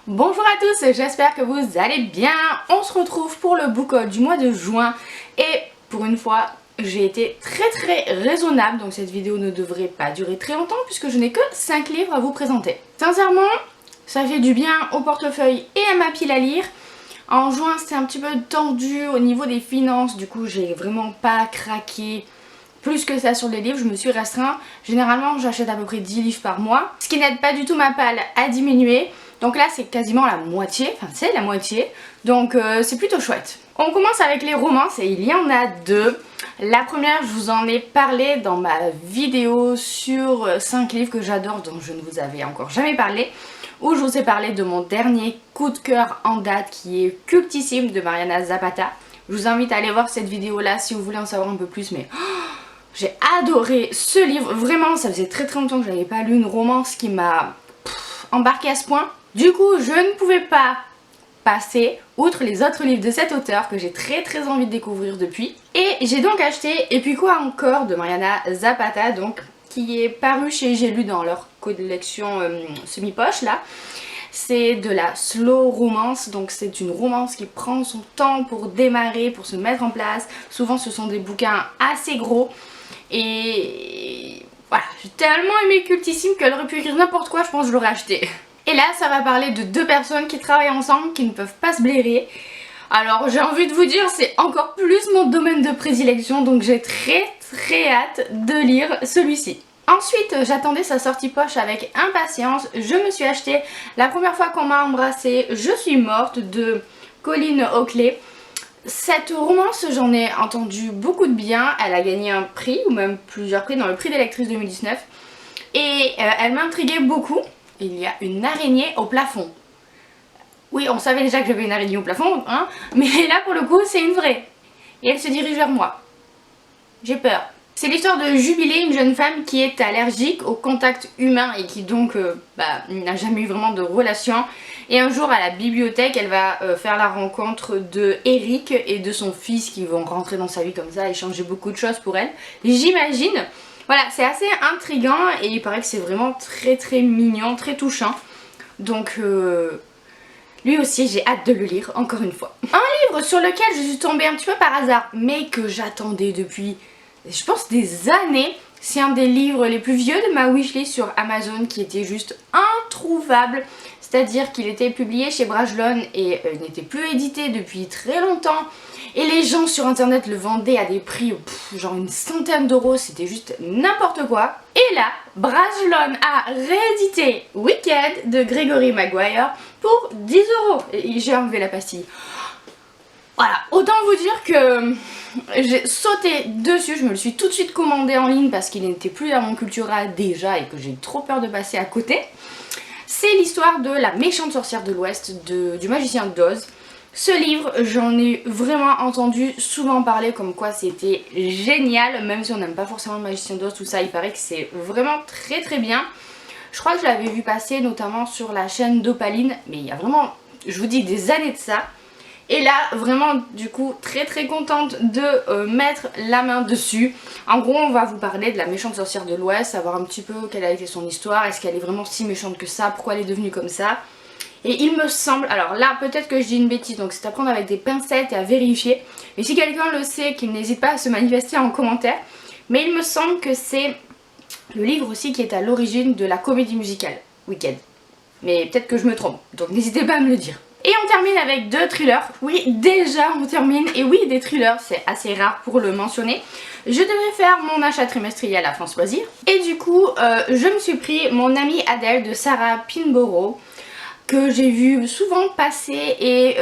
Bonjour à tous, j'espère que vous allez bien. On se retrouve pour le book haul du mois de juin et pour une fois j'ai été très raisonnable, donc cette vidéo ne devrait pas durer très longtemps puisque je n'ai que 5 livres à vous présenter. Sincèrement, ça fait du bien au portefeuille et à ma pile à lire. En juin c'était un petit peu tendu au niveau des finances, du coup j'ai vraiment pas craqué plus que ça sur les livres, je me suis restreint. Généralement j'achète à peu près 10 livres par mois, ce qui n'aide pas du tout ma palle à diminuer. Donc là c'est quasiment la moitié, enfin c'est la moitié, donc c'est plutôt chouette. On commence avec les romances et il y en a deux. La première, je vous en ai parlé dans ma vidéo sur 5 livres que j'adore dont je ne vous avais encore jamais parlé, où je vous ai parlé de mon dernier coup de cœur en date qui est Cultissime de Mariana Zapata. Je vous invite à aller voir cette vidéo là si vous voulez en savoir un peu plus, mais j'ai adoré ce livre, vraiment ça faisait très longtemps que je n'avais pas lu une romance qui m'a embarqué à ce point. Du coup je ne pouvais pas passer outre les autres livres de cet auteur que j'ai très envie de découvrir depuis. Et j'ai donc acheté Et puis quoi encore de Mariana Zapata, donc qui est paru chez J'ai lu dans leur collection semi-poche là. C'est de la slow romance, donc c'est une romance qui prend son temps pour démarrer, pour se mettre en place. Souvent ce sont des bouquins assez gros et voilà, j'ai tellement aimé Cultissime qu'elle aurait pu écrire n'importe quoi, je pense que je l'aurais acheté. Et là ça va parler de deux personnes qui travaillent ensemble, qui ne peuvent pas se blairer. Alors j'ai envie de vous dire, c'est encore plus mon domaine de prédilection, donc j'ai très hâte de lire celui-ci. Ensuite j'attendais sa sortie poche avec impatience, je me suis acheté La première fois qu'on m'a embrassée, je suis morte de Colleen Hockley. Cette romance, j'en ai entendu beaucoup de bien, elle a gagné un prix ou même plusieurs prix dans le prix des lectrices 2019 et elle m'intriguait beaucoup. Il y a une araignée au plafond. Oui, on savait déjà que j'avais une araignée au plafond, hein, mais là pour le coup c'est une vraie. Et elle se dirige vers moi. J'ai peur. C'est l'histoire de Jubilé, une jeune femme qui est allergique au contact humain et qui donc n'a jamais eu vraiment de relation. Et un jour à la bibliothèque, elle va faire la rencontre de Eric et de son fils qui vont rentrer dans sa vie comme ça et changer beaucoup de choses pour elle. J'imagine. Voilà, c'est assez intriguant et il paraît que c'est vraiment très mignon, très touchant. Donc lui aussi j'ai hâte de le lire encore une fois. Un livre sur lequel je suis tombée un petit peu par hasard mais que j'attendais depuis je pense des années. C'est un des livres les plus vieux de ma wishlist sur Amazon qui était juste introuvable. C'est-à-dire qu'il était publié chez Brajlon et n'était plus édité depuis très longtemps. Et les gens sur internet le vendaient à des prix genre une centaine d'euros, c'était juste n'importe quoi. Et là, Brajlon a réédité Wicked de Gregory Maguire pour 10 euros. Et j'ai enlevé la pastille. Voilà, autant vous dire que j'ai sauté dessus, je me le suis tout de suite commandé en ligne parce qu'il n'était plus dans mon Cultura déjà et que j'ai trop peur de passer à côté. C'est l'histoire de la méchante sorcière de l'Ouest du magicien d'Oz. Ce livre, j'en ai vraiment entendu souvent parler comme quoi c'était génial, même si on n'aime pas forcément le magicien d'Oz, tout ça, il paraît que c'est vraiment très bien. Je crois que je l'avais vu passer notamment sur la chaîne d'Opaline, mais il y a vraiment, je vous dis, des années de ça. Et là, vraiment, du coup, très contente de mettre la main dessus. En gros, on va vous parler de la méchante sorcière de l'Ouest, savoir un petit peu quelle a été son histoire, est-ce qu'elle est vraiment si méchante que ça, pourquoi elle est devenue comme ça. Et il me semble, alors là, peut-être que je dis une bêtise, donc c'est à prendre avec des pincettes et à vérifier. Et si quelqu'un le sait, qu'il n'hésite pas à se manifester en commentaire. Mais il me semble que c'est le livre aussi qui est à l'origine de la comédie musicale, Wicked. Mais peut-être que je me trompe, donc n'hésitez pas à me le dire. Et on termine avec deux thrillers. Oui, déjà on termine. Et oui, des thrillers, c'est assez rare pour le mentionner. Je devais faire mon achat trimestriel à France Loisirs. Et du coup, je me suis pris Mon amie Adèle de Sarah Pinborough, que j'ai vu souvent passer et...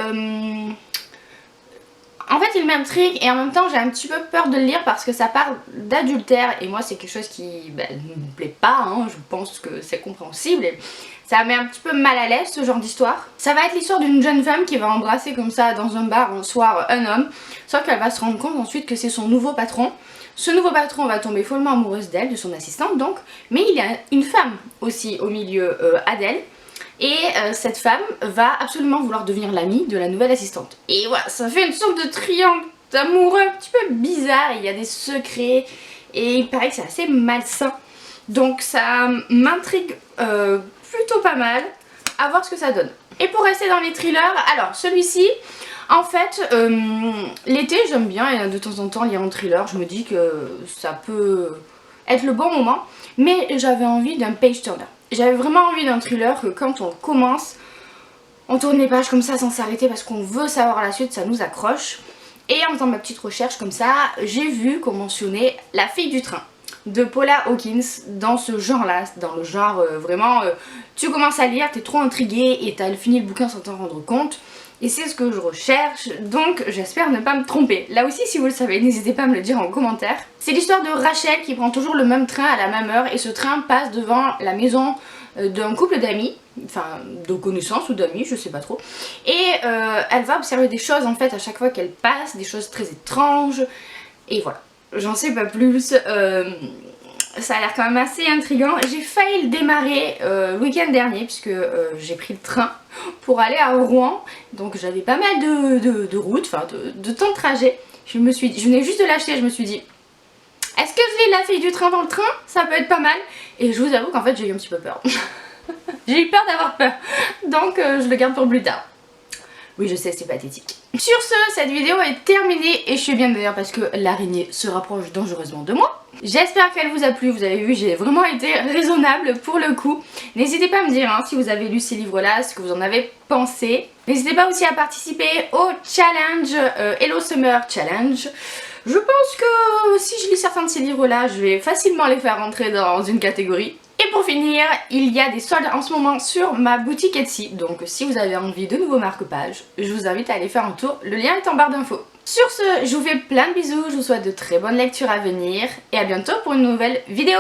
en fait il m'intrigue et en même temps j'ai un petit peu peur de le lire parce que ça parle d'adultère et moi c'est quelque chose qui ne me plaît pas, hein. Je pense que c'est compréhensible et ça met un petit peu mal à l'aise ce genre d'histoire. Ça va être l'histoire d'une jeune femme qui va embrasser comme ça dans un bar un soir un homme, sauf qu'elle va se rendre compte ensuite que c'est son nouveau patron. Ce nouveau patron va tomber follement amoureuse d'elle, de son assistante donc, mais il y a une femme aussi au milieu, Adèle. Et cette femme va absolument vouloir devenir l'amie de la nouvelle assistante. Et voilà, ça fait une sorte de triangle amoureux un petit peu bizarre. Il y a des secrets et il paraît que c'est assez malsain. Donc ça m'intrigue plutôt pas mal. À voir ce que ça donne. Et pour rester dans les thrillers, alors celui-ci, en fait, l'été j'aime bien et de temps en temps lire un thriller, je me dis que ça peut être le bon moment. Mais j'avais envie d'un page turner. J'avais vraiment envie d'un thriller que quand on commence, on tourne les pages comme ça sans s'arrêter parce qu'on veut savoir la suite, ça nous accroche. Et en faisant ma petite recherche comme ça, j'ai vu qu'on mentionnait La fille du train de Paula Hawkins dans ce genre là, dans le genre vraiment tu commences à lire, t'es trop intrigué et t'as fini le bouquin sans t'en rendre compte. Et c'est ce que je recherche, donc j'espère ne pas me tromper. Là aussi, si vous le savez, n'hésitez pas à me le dire en commentaire. C'est l'histoire de Rachel qui prend toujours le même train à la même heure et ce train passe devant la maison d'un couple d'amis, enfin de connaissances ou d'amis, je sais pas trop. Et elle va observer des choses en fait à chaque fois qu'elle passe, des choses très étranges. Et voilà, j'en sais pas plus. Ça a l'air quand même assez intriguant. J'ai failli le démarrer le week-end dernier puisque j'ai pris le train pour aller à Rouen. Donc j'avais pas mal de route, enfin de temps de trajet. Je venais juste de l'acheter, je me suis dit est-ce que je lis La fille du train dans le train? Ça peut être pas mal. Et je vous avoue qu'en fait j'ai eu un petit peu peur. J'ai eu peur d'avoir peur. Donc je le garde pour plus tard. Oui, je sais, c'est pathétique. Sur ce, cette vidéo est terminée et je suis bien d'ailleurs parce que l'araignée se rapproche dangereusement de moi. J'espère qu'elle vous a plu, vous avez vu, j'ai vraiment été raisonnable pour le coup. N'hésitez pas à me dire si vous avez lu ces livres-là, ce que vous en avez pensé. N'hésitez pas aussi à participer au challenge Hello Summer Challenge. Je pense que si je lis certains de ces livres-là, je vais facilement les faire rentrer dans une catégorie. Et pour finir, il y a des soldes en ce moment sur ma boutique Etsy, donc si vous avez envie de nouveaux marque-pages, je vous invite à aller faire un tour, le lien est en barre d'infos. Sur ce, je vous fais plein de bisous, je vous souhaite de très bonnes lectures à venir et à bientôt pour une nouvelle vidéo.